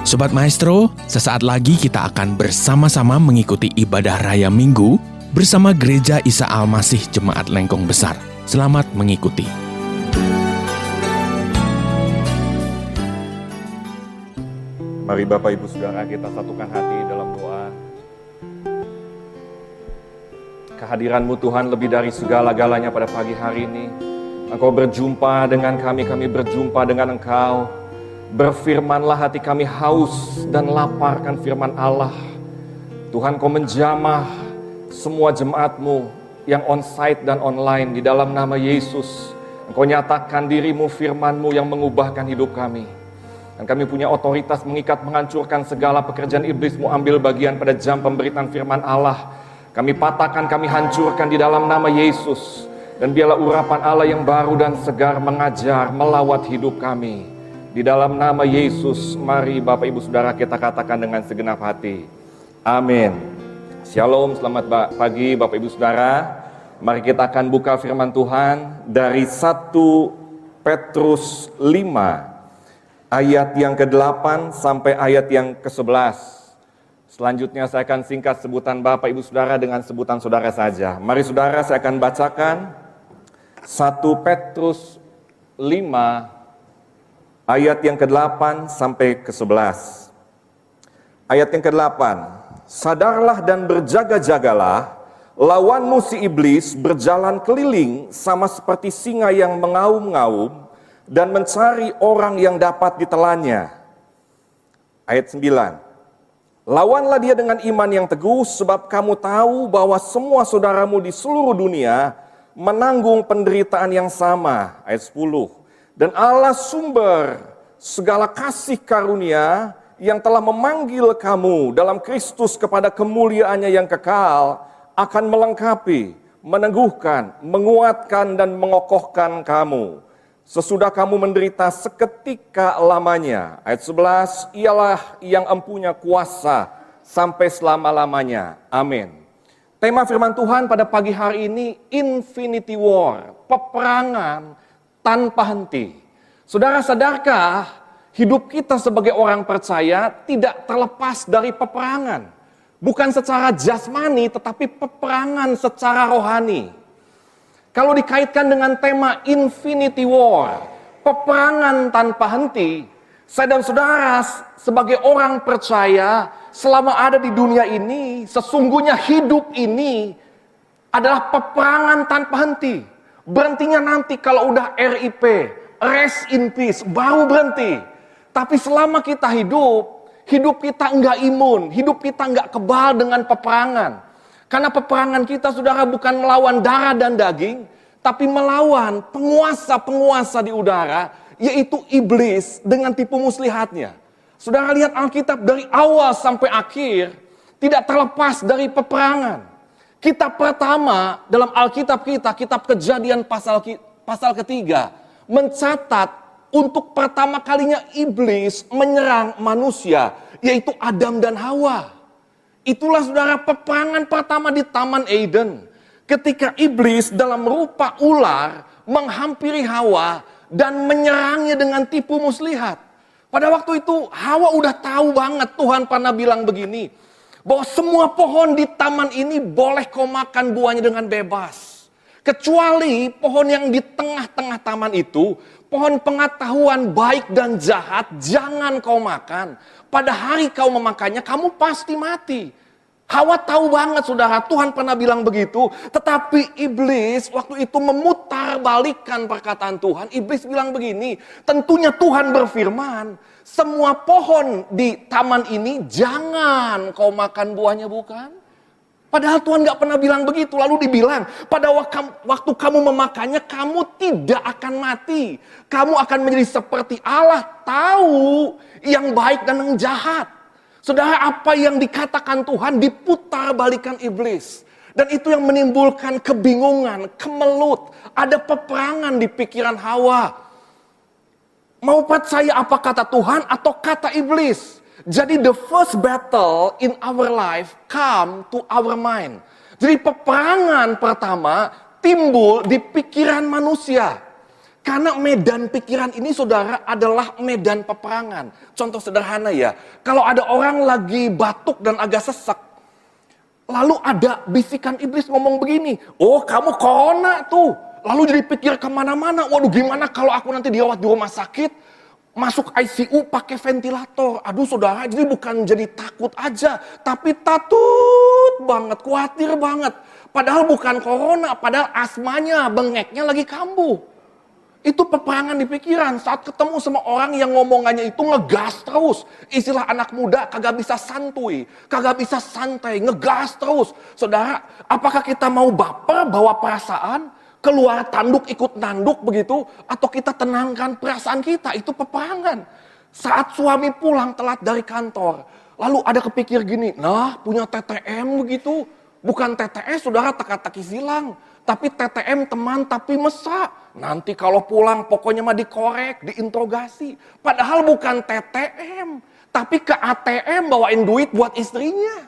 Sobat Maestro, sesaat lagi kita akan bersama-sama mengikuti ibadah Raya Minggu bersama Gereja Isa Al-Masih Jemaat Lengkong Besar. Selamat mengikuti. Mari Bapak Ibu Saudara kita satukan hati dalam doa. Kehadiran-Mu Tuhan lebih dari segala-galanya pada pagi hari ini. Engkau berjumpa dengan kami berjumpa dengan Engkau. Berfirmanlah, hati kami haus dan laparkan firman Allah. Tuhan, Kau menjamah semua jemaat-Mu yang on-site dan online di dalam nama Yesus. Engkau nyatakan diri-Mu, firman-Mu yang mengubahkan hidup kami. Dan kami punya otoritas mengikat, menghancurkan segala pekerjaan iblis-Mu ambil bagian pada jam pemberitaan firman Allah. Kami patahkan, kami hancurkan di dalam nama Yesus. Dan biarlah urapan Allah yang baru dan segar mengajar, melawat hidup kami. Di dalam nama Yesus, mari Bapak Ibu Saudara kita katakan dengan segenap hati. Amin. Shalom, selamat pagi Bapak Ibu Saudara. Mari kita akan buka firman Tuhan dari 1 Petrus 5, ayat yang ke-8 sampai ayat yang ke-11. Selanjutnya saya akan singkat sebutan Bapak Ibu Saudara dengan sebutan saudara saja. Mari saudara, saya akan bacakan 1 Petrus 5, ayat yang ke-8 sampai ke-11. Ayat yang ke-8. Sadarlah dan berjaga-jagalah, lawanmu si iblis berjalan keliling sama seperti singa yang mengaum-ngaum dan mencari orang yang dapat ditelannya. Ayat 9. Lawanlah dia dengan iman yang teguh, sebab kamu tahu bahwa semua saudaramu di seluruh dunia menanggung penderitaan yang sama. Ayat 10. Dan Allah sumber segala kasih karunia yang telah memanggil kamu dalam Kristus kepada kemuliaannya yang kekal akan melengkapi, meneguhkan, menguatkan dan mengokohkan kamu. Sesudah kamu menderita seketika lamanya. Ayat 11, ialah yang empunya kuasa sampai selama-lamanya. Amin. Tema firman Tuhan pada pagi hari ini, Infinity War, peperangan tanpa henti. Saudara, sadarkah hidup kita sebagai orang percaya tidak terlepas dari peperangan? Bukan secara jasmani, tetapi peperangan secara rohani. Kalau dikaitkan dengan tema Infinity War, peperangan tanpa henti, saya dan saudara sebagai orang percaya selama ada di dunia ini, sesungguhnya hidup ini adalah peperangan tanpa henti. Berhentinya nanti kalau udah RIP, rest in peace, baru berhenti. Tapi selama kita hidup kita enggak imun, hidup kita enggak kebal dengan peperangan. Karena peperangan kita, saudara, bukan melawan darah dan daging, tapi melawan penguasa-penguasa di udara, yaitu iblis dengan tipu muslihatnya. Saudara lihat Alkitab dari awal sampai akhir, tidak terlepas dari peperangan. Kitab pertama dalam Alkitab kita, kitab Kejadian pasal ketiga, mencatat untuk pertama kalinya iblis menyerang manusia, yaitu Adam dan Hawa. Itulah saudara peperangan pertama di Taman Eden. Ketika iblis dalam rupa ular menghampiri Hawa dan menyerangnya dengan tipu muslihat. Pada waktu itu Hawa udah tahu banget, Tuhan pernah bilang begini, bahwa semua pohon di taman ini boleh kau makan buahnya dengan bebas. Kecuali pohon yang di tengah-tengah taman itu, pohon pengetahuan baik dan jahat, jangan kau makan. Pada hari kau memakannya, kamu pasti mati. Hawa tahu banget saudara, Tuhan pernah bilang begitu. Tetapi iblis waktu itu memutarbalikkan perkataan Tuhan. Iblis bilang begini, tentunya Tuhan berfirman, semua pohon di taman ini jangan kau makan buahnya, bukan? Padahal Tuhan gak pernah bilang begitu. Lalu dibilang, pada waktu kamu memakannya, kamu tidak akan mati. Kamu akan menjadi seperti Allah, tahu yang baik dan yang jahat. Saudara, apa yang dikatakan Tuhan diputar balikan iblis. Dan itu yang menimbulkan kebingungan, kemelut. Ada peperangan di pikiran Hawa. Mau percaya apa kata Tuhan atau kata iblis? Jadi the first battle in our life come to our mind. Jadi peperangan pertama timbul di pikiran manusia. Karena medan pikiran ini saudara adalah medan peperangan. Contoh sederhana ya, kalau ada orang lagi batuk dan agak sesek, lalu ada bisikan iblis ngomong begini, oh kamu corona tuh. Lalu jadi pikir kemana-mana, waduh gimana kalau aku nanti dirawat di rumah sakit, masuk ICU pakai ventilator. Aduh saudara, jadi bukan jadi takut aja, tapi takut banget, khawatir banget. Padahal bukan corona, padahal asmanya, bengeknya lagi kambuh. Itu peperangan di pikiran saat ketemu sama orang yang ngomongannya itu ngegas terus. Istilah anak muda kagak bisa santuy, kagak bisa santai, ngegas terus. Saudara, apakah kita mau baper bawa perasaan, keluar tanduk ikut nanduk begitu, atau kita tenangkan perasaan kita? Itu peperangan. Saat suami pulang telat dari kantor, lalu ada kepikir gini, nah punya TTM begitu, bukan TTS saudara teka-teki silang. Tapi TTM teman tapi mesra. Nanti kalau pulang pokoknya mah dikorek, diinterogasi. Padahal bukan TTM. Tapi ke ATM bawain duit buat istrinya.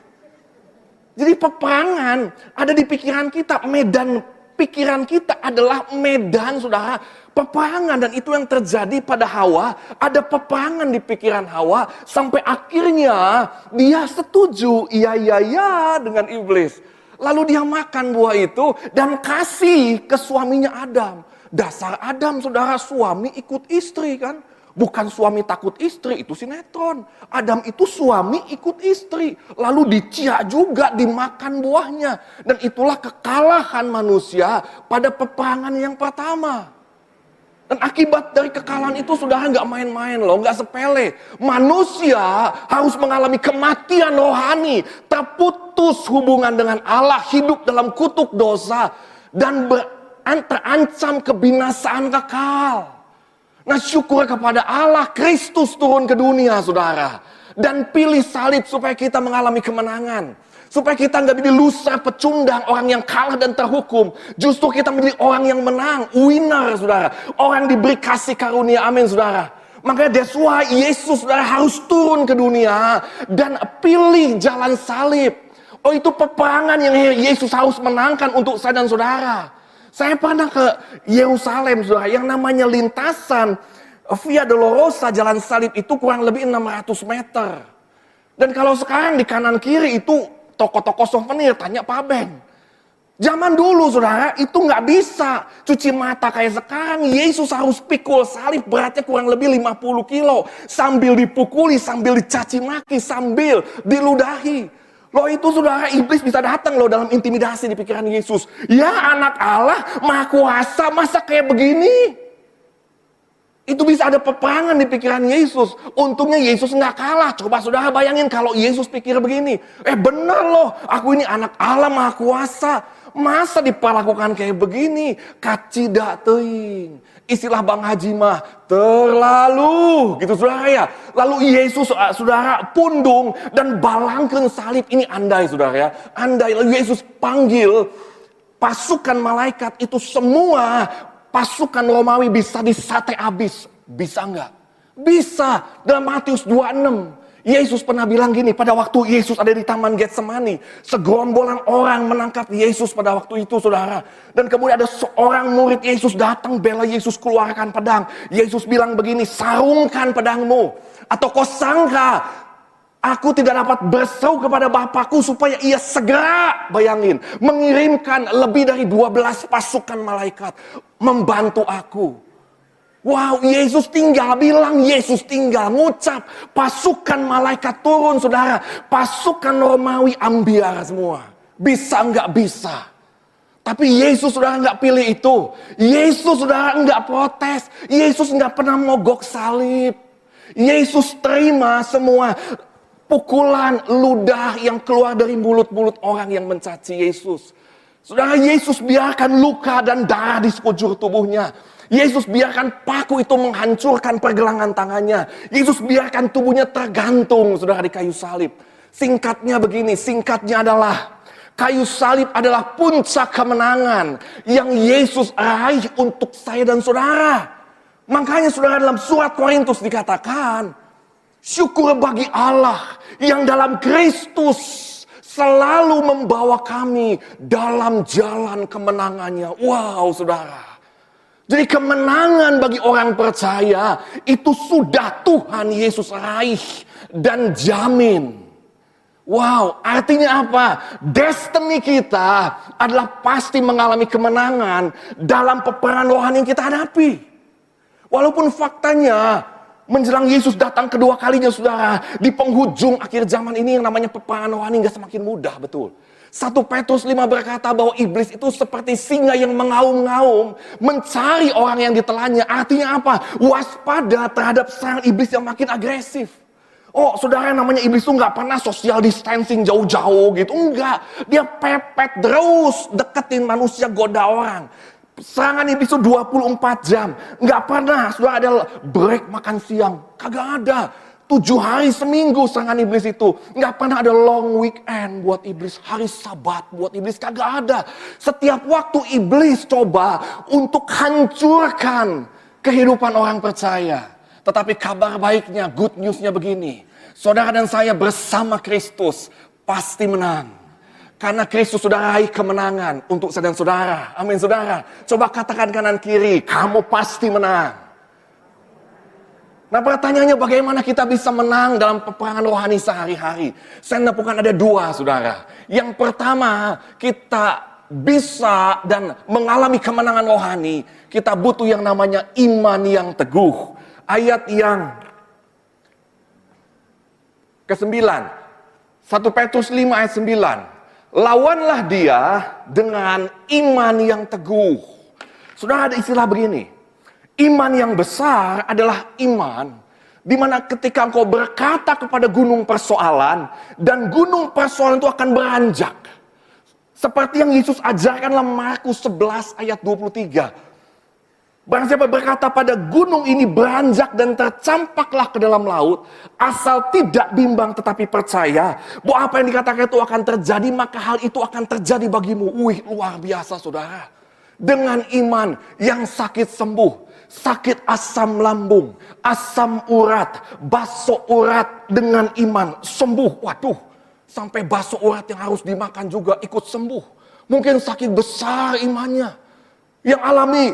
Jadi peperangan ada di pikiran kita. Medan pikiran kita adalah medan saudara. Peperangan, dan itu yang terjadi pada Hawa. Ada peperangan di pikiran Hawa. Sampai akhirnya dia setuju. Iya dengan iblis. Lalu dia makan buah itu dan kasih ke suaminya Adam. Dasar Adam saudara, suami ikut istri kan. Bukan suami takut istri, itu sinetron. Adam itu suami ikut istri. Lalu diciak juga, dimakan buahnya. Dan itulah kekalahan manusia pada peperangan yang pertama. Dan akibat dari kekalahan itu saudara nggak main-main loh, nggak sepele. Manusia harus mengalami kematian rohani, terputus hubungan dengan Allah, hidup dalam kutuk dosa, dan terancam kebinasaan kekal. Nah syukur kepada Allah, Kristus turun ke dunia saudara. Dan pilih salib supaya kita mengalami kemenangan. Supaya kita nggak jadi loser, pecundang, orang yang kalah dan terhukum. Justru kita menjadi orang yang menang, winner saudara. Orang diberi kasih karunia, amin saudara. Makanya that's why Yesus saudara harus turun ke dunia dan pilih jalan salib. Oh itu peperangan yang Yesus harus menangkan untuk saya dan saudara. Saya pernah ke Yerusalem saudara, yang namanya lintasan Via Dolorosa, jalan salib itu kurang lebih 600 meter. Dan kalau sekarang di kanan kiri itu toko-toko souvenir, tanya Pak Ben. Zaman dulu saudara, itu nggak bisa cuci mata kayak sekarang. Yesus harus pikul salib, beratnya kurang lebih 50 kilo. Sambil dipukuli, sambil dicaci maki, sambil diludahi. Loh itu saudara, iblis bisa datang loh dalam intimidasi di pikiran Yesus. Ya anak Allah, maha kuasa, masa kayak begini? Itu bisa ada peperangan di pikiran Yesus. Untungnya Yesus nggak kalah. Coba saudara bayangin kalau Yesus pikir begini. Benar loh, aku ini anak Allah maha kuasa. Masa diperlakukan kayak begini? Kacidak teuing. Istilah Bang Haji mah, terlalu. Gitu saudara ya. Lalu Yesus saudara pundung dan balangkeun salib. Ini andai saudara ya. Andai lalu Yesus panggil pasukan malaikat itu semua. Pasukan Romawi bisa disate habis. Bisa enggak? Bisa. Dalam Matius 26. Yesus pernah bilang gini, pada waktu Yesus ada di Taman Getsemani. Segerombolan orang menangkap Yesus pada waktu itu saudara. Dan kemudian ada seorang murid Yesus datang bela Yesus, keluarkan pedang. Yesus bilang begini, sarungkan pedangmu. Atau kau sangka aku tidak dapat berseru kepada Bapakku supaya ia segera, bayangin, mengirimkan lebih dari 12 pasukan malaikat membantu aku. Wow, Yesus tinggal, bilang Yesus tinggal, ngucap, pasukan malaikat turun saudara. Pasukan Romawi ambiar semua. Bisa nggak bisa. Tapi Yesus saudara nggak pilih itu. Yesus saudara nggak protes. Yesus nggak pernah mogok salib. Yesus terima semua pukulan ludah yang keluar dari mulut-mulut orang yang mencaci Yesus. Saudara, Yesus biarkan luka dan darah di sekujur tubuhnya. Yesus biarkan paku itu menghancurkan pergelangan tangannya. Yesus biarkan tubuhnya tergantung saudara di kayu salib. Singkatnya begini, singkatnya adalah kayu salib adalah puncak kemenangan yang Yesus raih untuk saya dan saudara. Makanya saudara dalam surat Korintus dikatakan, syukur bagi Allah yang dalam Kristus selalu membawa kami dalam jalan kemenangannya. Wow saudara. Jadi kemenangan bagi orang percaya itu sudah Tuhan Yesus raih dan jamin. Wow, artinya apa? Destiny kita adalah pasti mengalami kemenangan dalam peperangan rohani yang kita hadapi. Walaupun faktanya menjelang Yesus datang kedua kalinya, saudara, di penghujung akhir zaman ini yang namanya peperangan rohani gak semakin mudah, betul. 1 Petrus 5 berkata bahwa iblis itu seperti singa yang mengaum-ngaum mencari orang yang ditelannya. Artinya apa? Waspada terhadap serangan iblis yang makin agresif. Oh, saudara, yang namanya iblis itu gak pernah social distancing jauh-jauh gitu. Enggak, dia pepet terus deketin manusia, goda orang. Serangan iblis itu 24 jam. Gak pernah, saudara, ada break makan siang. Kagak ada. 7 hari seminggu serangan iblis itu. Nggak pernah ada long weekend buat iblis. Hari sabat buat iblis. Kagak ada. Setiap waktu iblis coba untuk hancurkan kehidupan orang percaya. Tetapi kabar baiknya, good newsnya begini. Saudara dan saya bersama Kristus pasti menang. Karena Kristus sudah raih kemenangan untuk saya dan saudara. Amin, saudara. Coba katakan kanan kiri, kamu pasti menang. Nah, pertanyaannya bagaimana kita bisa menang dalam peperangan rohani sehari-hari? Saya menemukan ada 2, saudara. Yang pertama, kita bisa dan mengalami kemenangan rohani. Kita butuh yang namanya iman yang teguh. Ayat yang ke-9. 1 Petrus 5 ayat 9. Lawanlah dia dengan iman yang teguh. Saudara, ada istilah begini. Iman yang besar adalah iman di mana ketika engkau berkata kepada gunung persoalan dan gunung persoalan itu akan beranjak. Seperti yang Yesus ajarkan dalam Markus 11 ayat 23. Barang siapa berkata pada gunung ini beranjak dan tercampaklah ke dalam laut, asal tidak bimbang tetapi percaya bahwa apa yang dikatakan itu akan terjadi, maka hal itu akan terjadi bagimu. Wih, luar biasa, saudara. Dengan iman yang sakit sembuh. Sakit asam lambung, asam urat, baso urat dengan iman sembuh. Waduh, sampai baso urat yang harus dimakan juga ikut sembuh. Mungkin sakit besar imannya. Yang alami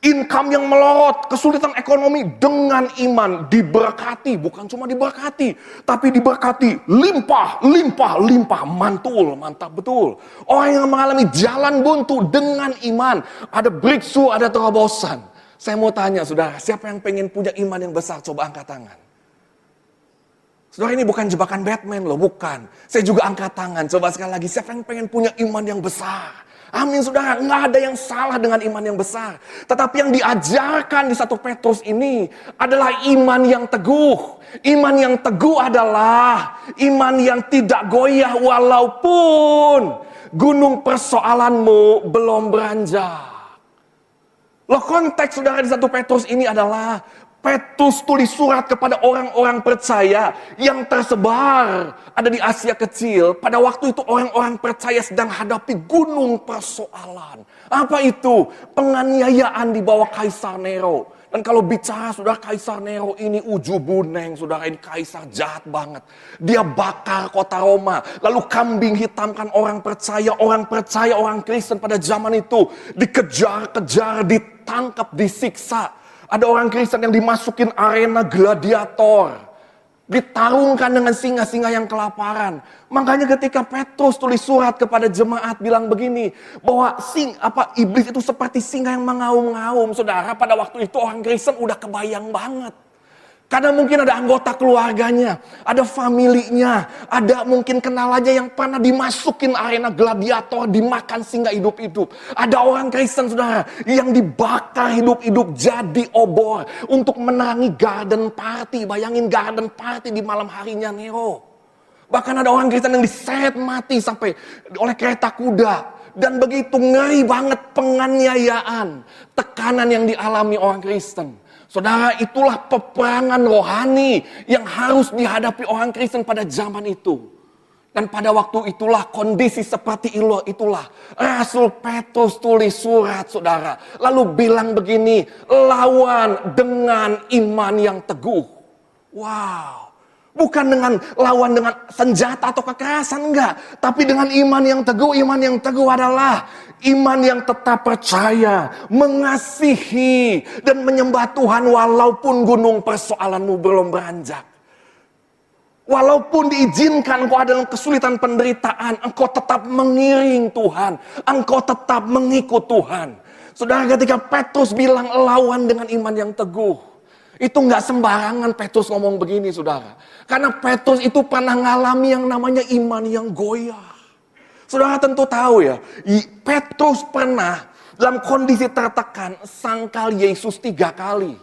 income yang melorot, kesulitan ekonomi, dengan iman diberkati. Bukan cuma diberkati, tapi diberkati limpah, limpah, limpah. Mantul, mantap betul. Orang yang mengalami jalan buntu dengan iman. Ada breakthrough, ada terobosan. Saya mau tanya, saudara, siapa yang pengen punya iman yang besar? Coba angkat tangan. Saudara, ini bukan jebakan Batman loh, bukan. Saya juga angkat tangan. Coba sekali lagi, siapa yang pengen punya iman yang besar? Amin, saudara. Nggak ada yang salah dengan iman yang besar. Tetapi yang diajarkan di 1 Petrus ini adalah iman yang teguh. Iman yang teguh adalah iman yang tidak goyah walaupun gunung persoalanmu belum beranjak. Loh, konteks saudara di 1 Petrus ini adalah Petrus tulis surat kepada orang-orang percaya yang tersebar ada di Asia Kecil. Pada waktu itu orang-orang percaya sedang hadapi gunung persoalan. Apa itu? Penganiayaan di bawah Kaisar Nero. Dan kalau bicara saudara, Kaisar Nero ini ujubuneng, saudara, ini kaisar jahat banget. Dia bakar kota Roma, lalu kambing hitamkan orang percaya, orang Kristen pada zaman itu dikejar-kejar, ditangkap, disiksa. Ada orang Kristen yang dimasukin arena gladiator, ditarungkan dengan singa-singa yang kelaparan. Makanya ketika Petrus tulis surat kepada jemaat bilang begini, bahwa iblis itu seperti singa yang mengaum-ngaum. Saudara, pada waktu itu orang Kristen udah kebayang banget. Karena mungkin ada anggota keluarganya, ada familinya, ada mungkin kenalannya yang pernah dimasukin arena gladiator, dimakan singa hidup-hidup. Ada orang Kristen, saudara, yang dibakar hidup-hidup jadi obor untuk menerangi garden party. Bayangin garden party di malam harinya Nero. Bahkan ada orang Kristen yang diseret mati sampai oleh kereta kuda. Dan begitu ngeri banget penganiayaan, tekanan yang dialami orang Kristen. Saudara, itulah peperangan rohani yang harus dihadapi orang Kristen pada zaman itu. Dan pada waktu itulah, kondisi seperti itulah Rasul Petrus tulis surat, saudara. Lalu bilang begini, lawan dengan iman yang teguh. Wow. Bukan lawan dengan senjata atau kekerasan, enggak. Tapi dengan iman yang teguh. Iman yang teguh adalah iman yang tetap percaya, mengasihi, dan menyembah Tuhan walaupun gunung persoalanmu belum beranjak. Walaupun diizinkan engkau ada dalam kesulitan penderitaan, engkau tetap mengiring Tuhan. Engkau tetap mengikut Tuhan. Saudara, ketika Petrus bilang lawan dengan iman yang teguh, itu nggak sembarangan Petrus ngomong begini, saudara. Karena Petrus itu pernah ngalami yang namanya iman yang goyah. Saudara tentu tahu ya, Petrus pernah dalam kondisi tertekan sangkal Yesus 3 kali.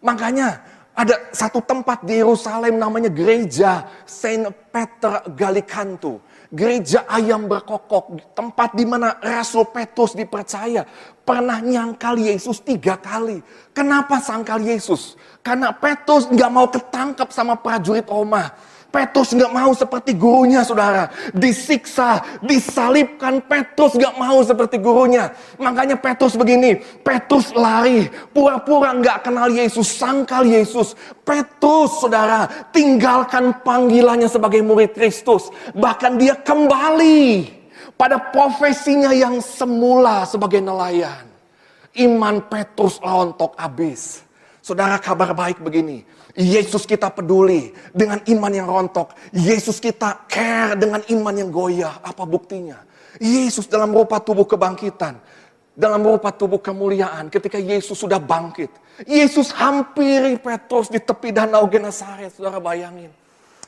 Makanya ada satu tempat di Yerusalem namanya gereja Saint Peter Gallicantu. Gereja ayam berkokok, tempat di mana Rasul Petrus dipercaya pernah nyangkal Yesus 3 kali. Kenapa sangkal Yesus? Karena Petrus nggak mau ketangkap sama prajurit Roma. Petrus nggak mau seperti gurunya, saudara. Disiksa, disalibkan, Petrus nggak mau seperti gurunya. Makanya Petrus begini, Petrus lari, pura-pura nggak kenal Yesus, sangkal Yesus. Petrus, saudara, tinggalkan panggilannya sebagai murid Kristus. Bahkan dia kembali pada profesinya yang semula sebagai nelayan. Iman Petrus rontok habis. Saudara, kabar baik begini. Yesus kita peduli dengan iman yang rontok. Yesus kita care dengan iman yang goyah. Apa buktinya? Yesus dalam rupa tubuh kebangkitan. Dalam rupa tubuh kemuliaan. Ketika Yesus sudah bangkit. Yesus hampiri Petrus di tepi danau Genesaret. Saudara bayangin.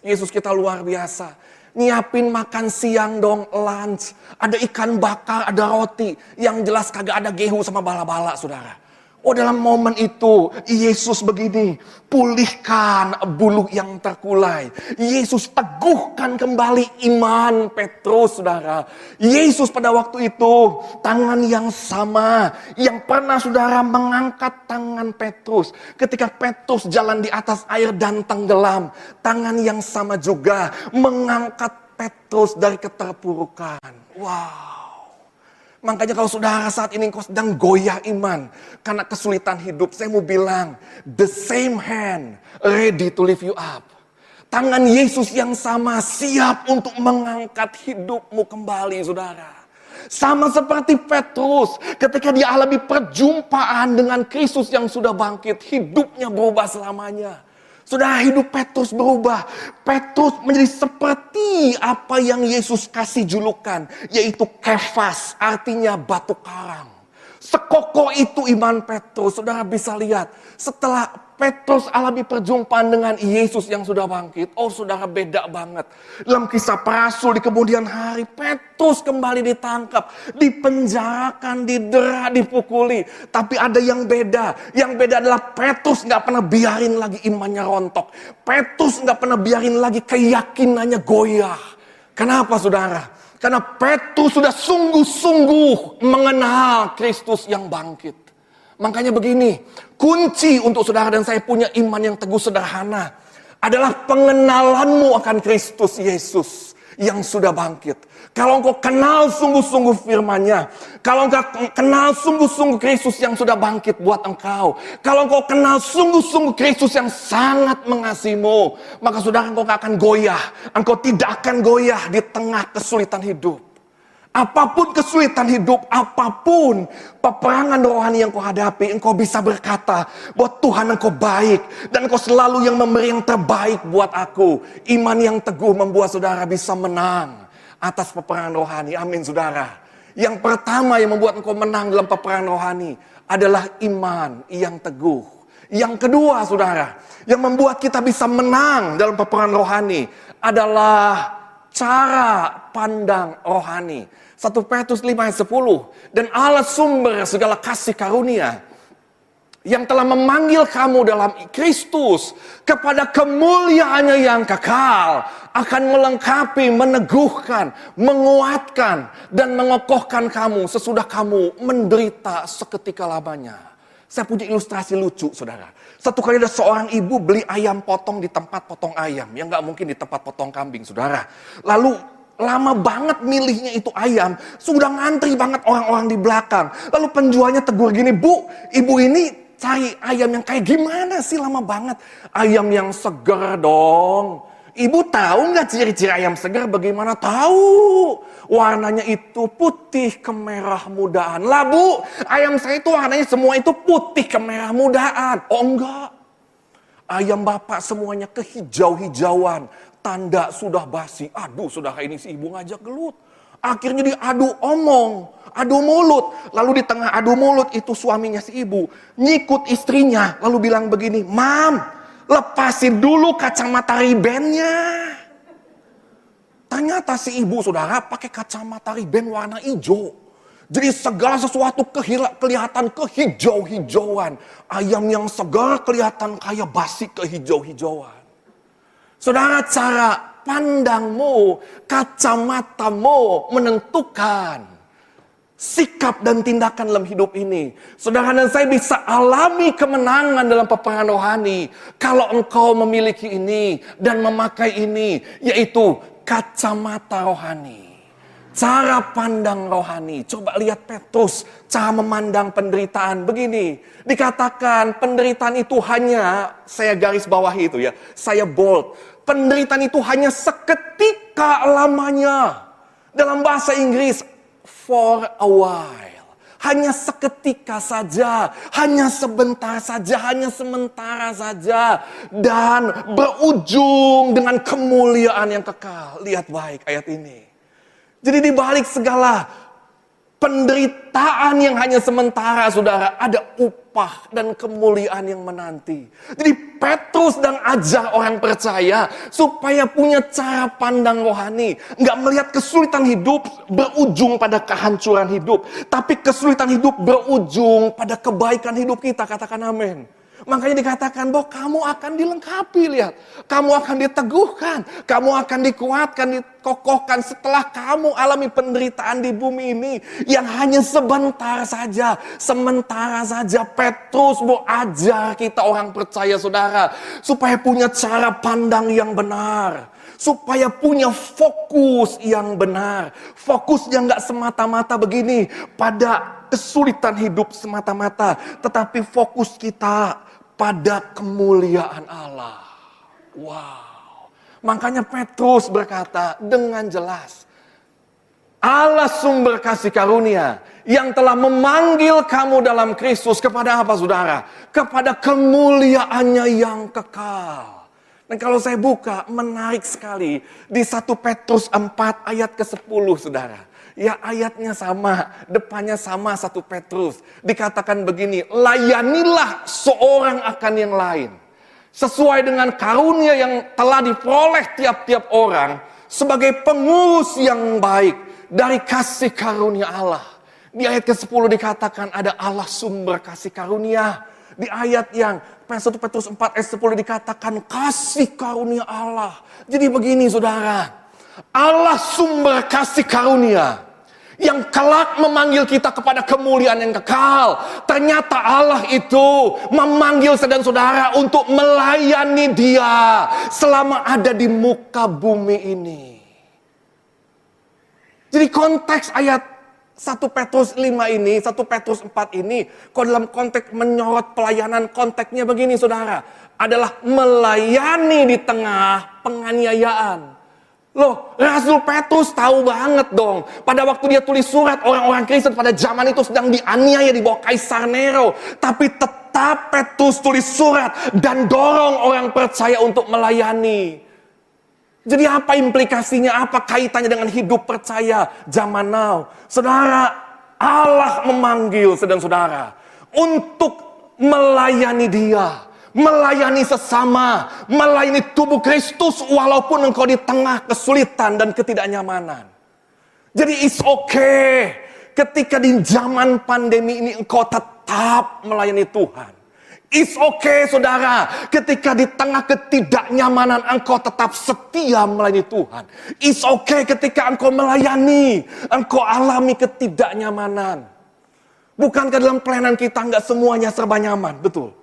Yesus kita luar biasa. Nyiapin makan siang dong, lunch. Ada ikan bakar, ada roti. Yang jelas kagak ada gehu sama bala-bala, saudara. Oh, dalam momen itu Yesus begini, pulihkan buluh yang terkulai. Yesus teguhkan kembali iman Petrus, saudara. Yesus pada waktu itu tangan yang sama yang pernah saudara mengangkat tangan Petrus ketika Petrus jalan di atas air dan tenggelam. Tangan yang sama juga mengangkat Petrus dari keterpurukan. Wow. Makanya kalau saudara saat ini engkau sedang goyah iman karena kesulitan hidup, saya mau bilang, the same hand ready to lift you up. Tangan Yesus yang sama siap untuk mengangkat hidupmu kembali, saudara. Sama seperti Petrus ketika dia alami perjumpaan dengan Kristus yang sudah bangkit, hidupnya berubah selamanya. Saudara, hidup Petrus berubah. Petrus menjadi seperti apa yang Yesus kasih julukan, yaitu Kefas, artinya batu karang. Sekokoh itu iman Petrus. Saudara bisa lihat, setelah Petrus alami perjumpaan dengan Yesus yang sudah bangkit. Oh, saudara, beda banget. Dalam kisah para rasul di kemudian hari, Petrus kembali ditangkap, dipenjarakan, didera, dipukuli. Tapi ada yang beda. Yang beda adalah Petrus gak pernah biarin lagi imannya rontok. Petrus gak pernah biarin lagi keyakinannya goyah. Kenapa, saudara? Karena Petrus sudah sungguh-sungguh mengenal Kristus yang bangkit. Makanya begini, kunci untuk saudara dan saya punya iman yang teguh sederhana adalah pengenalanmu akan Kristus Yesus yang sudah bangkit. Kalau engkau kenal sungguh-sungguh firman-Nya, kalau engkau kenal sungguh-sungguh Kristus yang sudah bangkit buat engkau, kalau engkau kenal sungguh-sungguh Kristus yang sangat mengasihimu, maka saudara engkau gak akan goyah. Engkau tidak akan goyah di tengah kesulitan hidup. Apapun kesulitan hidup, apapun peperangan rohani yang kau hadapi, engkau bisa berkata bahwa Tuhan engkau baik dan engkau selalu yang memberi yang terbaik buat aku. Iman yang teguh membuat saudara bisa menang atas peperangan rohani. Amin, saudara. Yang pertama yang membuat engkau menang dalam peperangan rohani adalah iman yang teguh. Yang kedua, saudara, yang membuat kita bisa menang dalam peperangan rohani adalah cara pandang rohani. 1 Petrus 5 ayat 10. Dan Allah sumber segala kasih karunia yang telah memanggil kamu dalam Kristus kepada kemuliaannya yang kekal, akan melengkapi, meneguhkan, menguatkan, dan mengokohkan kamu sesudah kamu menderita seketika lamanya. Saya punya ilustrasi lucu, saudara. Satu kali ada seorang ibu beli ayam potong di tempat potong ayam. Yang gak mungkin di tempat potong kambing, saudara. Lalu lama banget milihnya itu ayam. Sudah ngantri banget orang-orang di belakang. Lalu penjualnya tegur gini, Bu, ibu ini cari ayam yang kayak gimana sih, lama banget. Ayam yang segar dong. Ibu tahu nggak ciri-ciri ayam segar bagaimana? Tahu. Warnanya itu putih kemerah mudaan. Lah Bu, ayam saya itu warnanya semua itu putih kemerah mudaan. Oh enggak. Ayam Bapak semuanya kehijau-hijauan. Tanda sudah basi. Aduh, saudara, ini si ibu ngajak gelut. Akhirnya diadu omong, adu mulut. Lalu di tengah adu mulut itu suaminya si ibu nyikut istrinya. Lalu bilang begini, Mam, lepasin dulu kacamata ribennya. Ternyata si ibu, saudara, pakai kacamata riben warna hijau. Jadi segala sesuatu kelihatan kehijau-hijauan. Ayam yang segar kelihatan kayak basi kehijau-hijauan. Saudara, cara pandangmu, kacamatamu menentukan sikap dan tindakan dalam hidup ini. Saudara dan saya bisa alami kemenangan dalam peperangan rohani kalau engkau memiliki ini dan memakai ini, yaitu kacamata rohani. Cara pandang rohani. Coba lihat Petrus, cara memandang penderitaan. Begini, dikatakan penderitaan itu hanya, saya garis bawahi itu ya, saya bold. Penderitaan itu hanya seketika lamanya. Dalam bahasa Inggris, for a while. Hanya seketika saja, hanya sebentar saja, hanya sementara saja. Dan berujung dengan kemuliaan yang kekal. Lihat baik ayat ini. Jadi di balik segala penderitaan yang hanya sementara, saudara, ada upah dan kemuliaan yang menanti. Jadi Petrus dan ajar orang percaya supaya punya cara pandang rohani. Nggak melihat kesulitan hidup berujung pada kehancuran hidup. Tapi kesulitan hidup berujung pada kebaikan hidup kita. Katakan amin. Makanya dikatakan bahwa kamu akan dilengkapi, lihat. Kamu akan diteguhkan, kamu akan dikuatkan, dikokohkan setelah kamu alami penderitaan di bumi ini yang hanya sebentar saja, sementara saja. Petrus mau ajar kita orang percaya, saudara, supaya punya cara pandang yang benar, supaya punya fokus yang benar. Fokus yang gak semata-mata begini pada kesulitan hidup semata-mata, tetapi fokus kita pada kemuliaan Allah. Wow. Makanya Petrus berkata dengan jelas, Allah sumber kasih karunia yang telah memanggil kamu dalam Kristus kepada apa, saudara? Kepada kemuliaannya yang kekal. Dan kalau saya buka, menarik sekali di 1 Petrus 4 ayat ke-10, saudara. Ya, ayatnya sama, depannya sama 1 Petrus. Dikatakan begini, layanilah seorang akan yang lain sesuai dengan karunia yang telah diperoleh tiap-tiap orang sebagai pengurus yang baik dari kasih karunia Allah. Di ayat ke-10 dikatakan ada Allah sumber kasih karunia. Di ayat yang 1 Petrus 4 ayat 10 dikatakan kasih karunia Allah. Jadi begini, saudara, Allah sumber kasih karunia yang kelak memanggil kita kepada kemuliaan yang kekal. Ternyata Allah itu memanggil saudara untuk melayani Dia selama ada di muka bumi ini. Jadi konteks ayat 1 Petrus 5 ini, 1 Petrus 4 ini, kalau dalam konteks menyorot pelayanan, konteksnya begini, saudara, adalah melayani di tengah penganiayaan. Loh, Rasul Petrus tahu banget dong. Pada waktu dia tulis surat, orang-orang Kristen pada zaman itu sedang dianiaya di bawah Kaisar Nero. Tapi tetap Petrus tulis surat dan dorong orang percaya untuk melayani. Jadi apa implikasinya, apa kaitannya dengan hidup percaya zaman now? Saudara, Allah memanggil saudara untuk melayani Dia. Melayani sesama, melayani tubuh Kristus walaupun engkau di tengah kesulitan dan ketidaknyamanan. Jadi it's okay ketika di zaman pandemi ini engkau tetap melayani Tuhan. It's okay, saudara, ketika di tengah ketidaknyamanan engkau tetap setia melayani Tuhan. It's okay ketika engkau melayani, engkau alami ketidaknyamanan. Bukankah dalam pelayanan kita enggak semuanya serba nyaman, betul?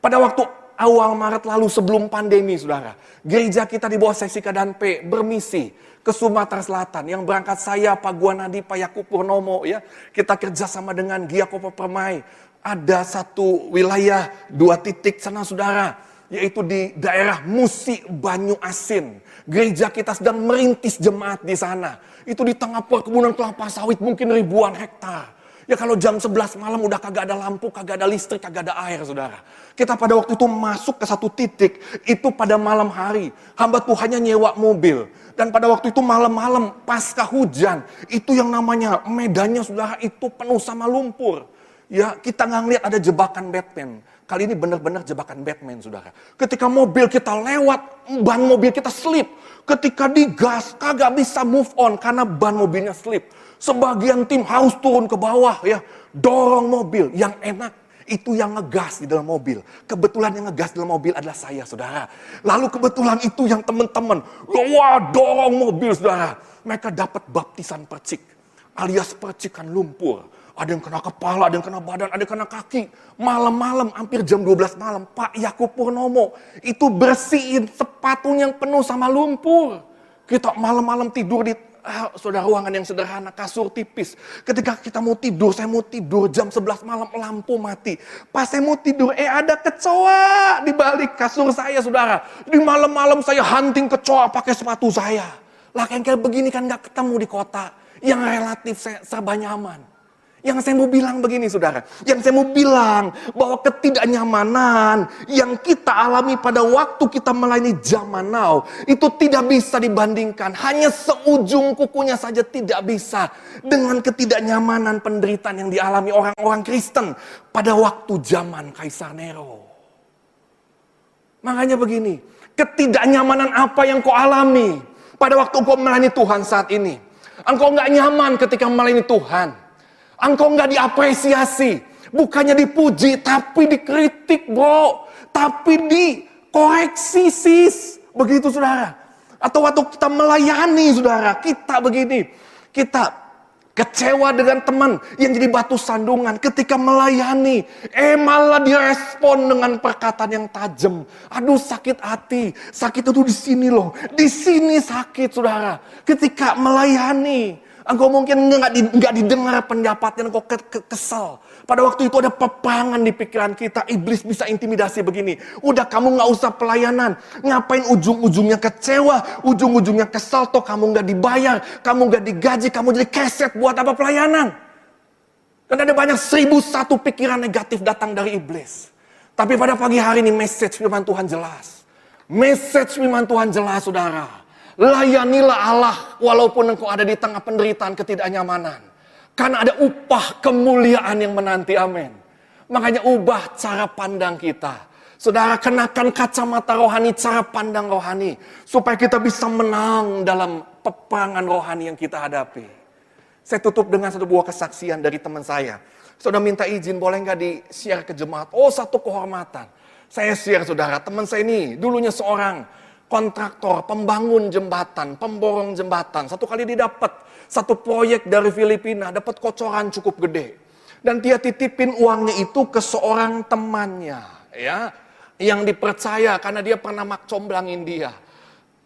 Pada waktu awal Maret lalu sebelum pandemi, saudara, gereja kita di bawah seksi Kadanpe bermisi ke Sumatera Selatan. Yang berangkat saya, Pak Guanadi, Pak Yakub Purnomo, ya. Kita kerjasama dengan Giacomo Permai. Ada satu wilayah, 2 titik sana, saudara, yaitu di daerah Musi Banyu Asin. Gereja kita sedang merintis jemaat di sana. Itu di tengah perkebunan kelapa sawit mungkin ribuan hektar. Ya kalau jam 11 malam udah kagak ada lampu, kagak ada listrik, kagak ada air, saudara. Kita pada waktu itu masuk ke satu titik, itu pada malam hari. Hamba Tuhannya nyewa mobil. Dan pada waktu itu malam-malam pasca hujan, itu yang namanya medannya, saudara, itu penuh sama lumpur. Ya, kita nggak ngeliat ada jebakan Batman. Kali ini benar-benar jebakan Batman, saudara. Ketika mobil kita lewat, ban mobil kita slip. Ketika digas, kagak bisa move on karena ban mobilnya slip. Sebagian tim harus turun ke bawah, ya, dorong mobil. Yang enak itu yang ngegas di dalam mobil. Kebetulan yang ngegas di dalam mobil adalah saya, saudara. Lalu kebetulan itu yang teman-teman, wah, dorong mobil, saudara. Mereka dapat baptisan percik, alias percikan lumpur. Ada yang kena kepala, ada yang kena badan, ada yang kena kaki. Malam-malam, hampir jam 12 malam, Pak Yakub Purnomo itu bersihin sepatu yang penuh sama lumpur. Kita malam-malam tidur di saudara ruangan yang sederhana, kasur tipis. Ketika kita mau tidur, saya mau tidur jam 11 malam, lampu mati. Pas saya mau tidur, ada kecoa di balik kasur saya, saudara. Di malam-malam saya hunting kecoa pakai sepatu saya. Lah kayak begini kan gak ketemu di kota. Yang relatif serba nyaman. Yang saya mau bilang begini, saudara. Yang saya mau bilang bahwa ketidaknyamanan yang kita alami pada waktu kita melayani zaman now, itu tidak bisa dibandingkan. Hanya seujung kukunya saja tidak bisa dengan ketidaknyamanan penderitaan yang dialami orang-orang Kristen pada waktu zaman Kaisar Nero. Makanya begini, ketidaknyamanan apa yang kau alami pada waktu kau melayani Tuhan saat ini? Engkau nggak nyaman ketika melayani Tuhan. Engkau nggak diapresiasi, bukannya dipuji, tapi dikritik, bro. Tapi dikoreksi, sis. Begitu, saudara. Atau waktu kita melayani, saudara, kita begini. Kita kecewa dengan teman yang jadi batu sandungan ketika melayani. Malah direspon dengan perkataan yang tajam. Aduh, sakit hati. Sakit itu di sini loh. Di sini sakit, saudara. Ketika melayani. Engkau mungkin nggak didengar pendapatnya, engkau kesel. Pada waktu itu ada peperangan di pikiran kita. Iblis bisa intimidasi begini. Udah kamu nggak usah pelayanan. Ngapain ujung-ujungnya kecewa, ujung-ujungnya kesel, toh kamu nggak dibayar, kamu nggak digaji, kamu jadi keset, buat apa pelayanan? Dan ada banyak 1001 pikiran negatif datang dari iblis. Tapi pada pagi hari ini message firman Tuhan jelas. Message firman Tuhan jelas, saudara. Layanilah Allah walaupun engkau ada di tengah penderitaan ketidaknyamanan. Karena ada upah kemuliaan yang menanti, amin. Makanya ubah cara pandang kita. Saudara, kenakan kacamata rohani, cara pandang rohani. Supaya kita bisa menang dalam peperangan rohani yang kita hadapi. Saya tutup dengan satu buah kesaksian dari teman saya. Saudara minta izin, boleh nggak di-share ke jemaat? Oh, satu kehormatan. Saya share, saudara, teman saya ini dulunya seorang kontraktor, pembangun jembatan, pemborong jembatan. Satu kali dia dapat satu proyek dari Filipina, dapat kocoran cukup gede. Dan dia titipin uangnya itu ke seorang temannya, ya, yang dipercaya karena dia pernah makcomblangin dia.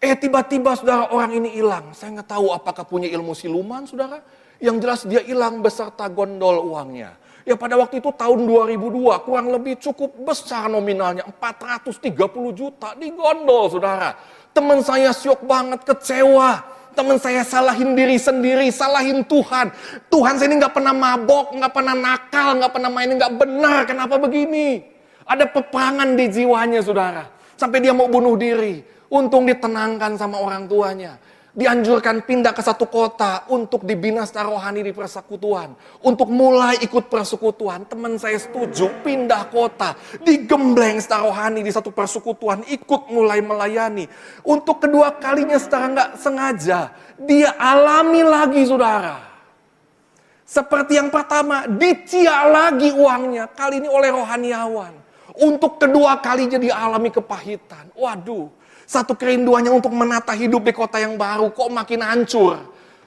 Tiba-tiba, saudara, orang ini hilang. Saya nggak tahu apakah punya ilmu siluman, saudara. Yang jelas dia hilang beserta gondol uangnya. Ya pada waktu itu tahun 2002 kurang lebih cukup besar nominalnya, 430 juta digondol, saudara. Teman saya syok banget, kecewa. Teman saya salahin diri sendiri, salahin Tuhan. Tuhan saya ini gak pernah mabok, gak pernah nakal, gak pernah main, gak benar. Kenapa begini? Ada peperangan di jiwanya, saudara. Sampai dia mau bunuh diri. Untung ditenangkan sama orang tuanya. Dianjurkan pindah ke satu kota untuk dibina secara rohani di persekutuan. Untuk mulai ikut persekutuan. Teman saya setuju pindah kota. Digembleng secara rohani di satu persekutuan. Ikut mulai melayani. Untuk kedua kalinya secara nggak sengaja. Dia alami lagi, saudara. Seperti yang pertama, diciak lagi uangnya. Kali ini oleh rohaniawan. Untuk kedua kalinya dia alami kepahitan. Waduh. Satu kerinduannya untuk menata hidup di kota yang baru, kok makin hancur.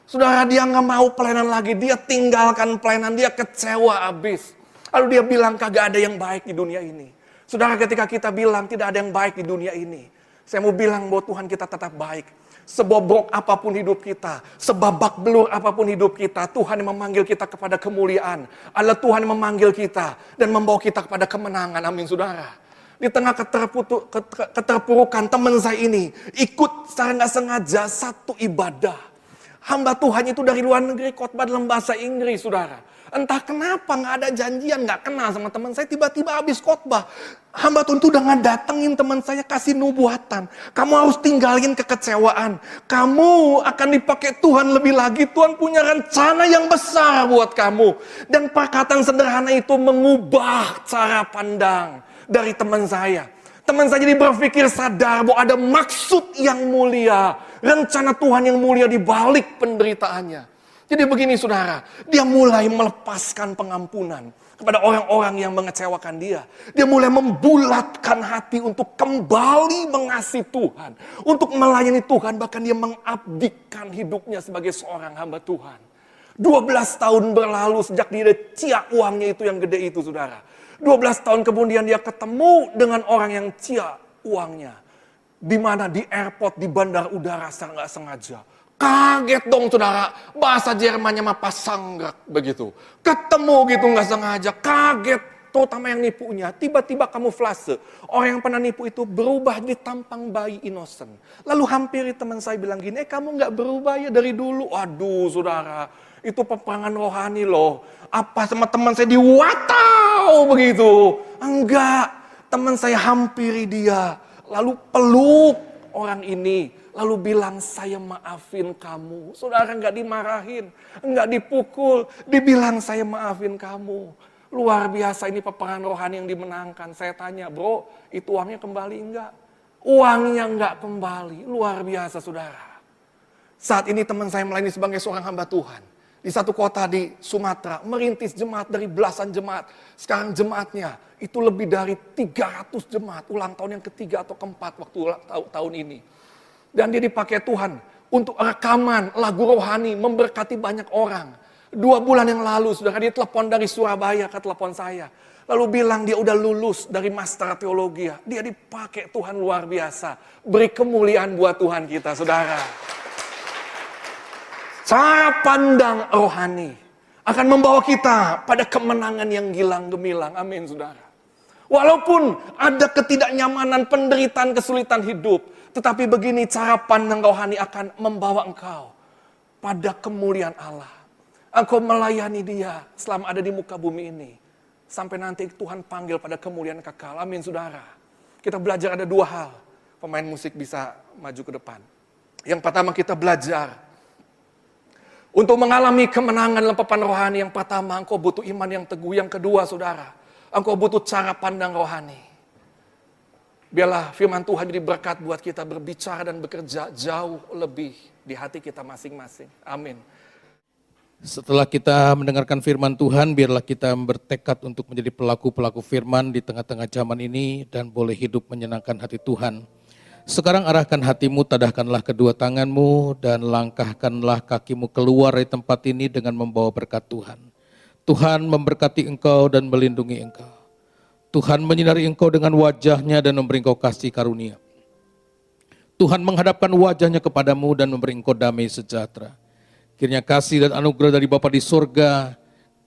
Saudara, dia nggak mau pelayanan lagi, dia tinggalkan pelayanan, dia kecewa abis. Lalu dia bilang kagak ada yang baik di dunia ini. Saudara, ketika kita bilang tidak ada yang baik di dunia ini, saya mau bilang bahwa Tuhan kita tetap baik. Sebobrok apapun hidup kita, sebabak belur apapun hidup kita, Tuhan yang memanggil kita kepada kemuliaan. Allah Tuhan yang memanggil kita dan membawa kita kepada kemenangan, amin, saudara. Di tengah keterpurukan teman saya ini ikut secara nggak sengaja satu ibadah. Hamba Tuhan itu dari luar negeri khotbah dalam bahasa Inggris, saudara. Entah kenapa nggak ada janjian, nggak kenal sama teman saya, tiba-tiba habis khotbah. Hamba Tuhan itu udah ngedatengin teman saya, kasih nubuatan. Kamu harus tinggalin kekecewaan. Kamu akan dipakai Tuhan lebih lagi. Tuhan punya rencana yang besar buat kamu. Dan perkataan sederhana itu mengubah cara pandang dari teman saya. Teman saya jadi berpikir sadar bahwa ada maksud yang mulia. Rencana Tuhan yang mulia di balik penderitaannya. Jadi begini saudara, dia mulai melepaskan pengampunan kepada orang-orang yang mengecewakan dia. Dia mulai membulatkan hati untuk kembali mengasihi Tuhan. Untuk melayani Tuhan, bahkan dia mengabdikan hidupnya sebagai seorang hamba Tuhan. 12 tahun berlalu sejak dia cia uangnya itu yang gede itu saudara. 12 tahun kemudian dia ketemu dengan orang yang cia uangnya. Di mana di airport, di bandar udara secara nggak sengaja. Kaget dong saudara, bahasa Jermannya mah pasanggak begitu. Ketemu gitu nggak sengaja, kaget. Terutama yang nipunya, tiba-tiba kamuflase. Orang yang pernah nipu itu berubah di tampang bayi innocent. Lalu hampiri teman saya bilang gini, kamu nggak berubah ya dari dulu. Aduh saudara, itu peperangan rohani loh. Apa sama teman saya diwatau begitu. Enggak, teman saya hampiri dia. Lalu peluk orang ini. Lalu bilang, saya maafin kamu. Saudara nggak dimarahin, nggak dipukul. Dibilang saya maafin kamu. Luar biasa ini peperangan rohani yang dimenangkan. Saya tanya, bro, itu uangnya kembali enggak? Uangnya enggak kembali. Luar biasa saudara. Saat ini teman saya melayani sebagai seorang hamba Tuhan. Di satu kota di Sumatera, merintis jemaat dari belasan jemaat. Sekarang jemaatnya itu lebih dari 300 jemaat. Ulang tahun yang ketiga atau keempat waktu tahun ini. Dan dia dipakai Tuhan untuk rekaman lagu rohani, memberkati banyak orang. 2 bulan yang lalu, saudara, dia telepon dari Surabaya ke telepon saya. Lalu bilang dia udah lulus dari Master Teologi. Dia dipakai Tuhan luar biasa. Beri kemuliaan buat Tuhan kita, saudara. Cara pandang rohani akan membawa kita pada kemenangan yang gilang gemilang. Amin, saudara. Walaupun ada ketidaknyamanan, penderitaan, kesulitan hidup. Tetapi begini, cara pandang rohani akan membawa engkau pada kemuliaan Allah. Engkau melayani dia selama ada di muka bumi ini. Sampai nanti Tuhan panggil pada kemuliaan kekal. Amin, saudara. Kita belajar ada 2 hal. Pemain musik bisa maju ke depan. Yang pertama kita belajar. Untuk mengalami kemenangan dalam peperangan rohani, yang pertama engkau butuh iman yang teguh. Yang kedua saudara, engkau butuh cara pandang rohani. Biarlah firman Tuhan jadi berkat buat kita berbicara dan bekerja jauh lebih di hati kita masing-masing. Amin. Setelah kita mendengarkan firman Tuhan, biarlah kita bertekad untuk menjadi pelaku-pelaku firman di tengah-tengah zaman ini dan boleh hidup menyenangkan hati Tuhan. Sekarang arahkan hatimu, tadahkanlah kedua tanganmu dan langkahkanlah kakimu keluar dari tempat ini dengan membawa berkat Tuhan. Tuhan memberkati engkau dan melindungi engkau. Tuhan menyinari engkau dengan wajahnya dan memberi engkau kasih karunia. Tuhan menghadapkan wajahnya kepadamu dan memberi engkau damai sejahtera. Kiranya kasih dan anugerah dari Bapa di surga,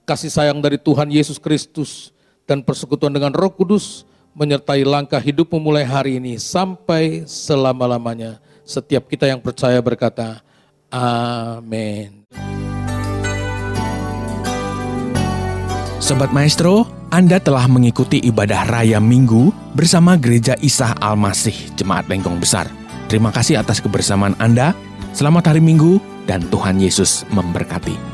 kasih sayang dari Tuhan Yesus Kristus, dan persekutuan dengan Roh Kudus menyertai langkah hidupmu mulai hari ini sampai selama-lamanya. Setiap kita yang percaya berkata, amin. Sobat Maestro, Anda telah mengikuti ibadah Raya Minggu bersama Gereja Isa Al-Masih Jemaat Lengkong Besar. Terima kasih atas kebersamaan Anda. Selamat hari Minggu dan Tuhan Yesus memberkati.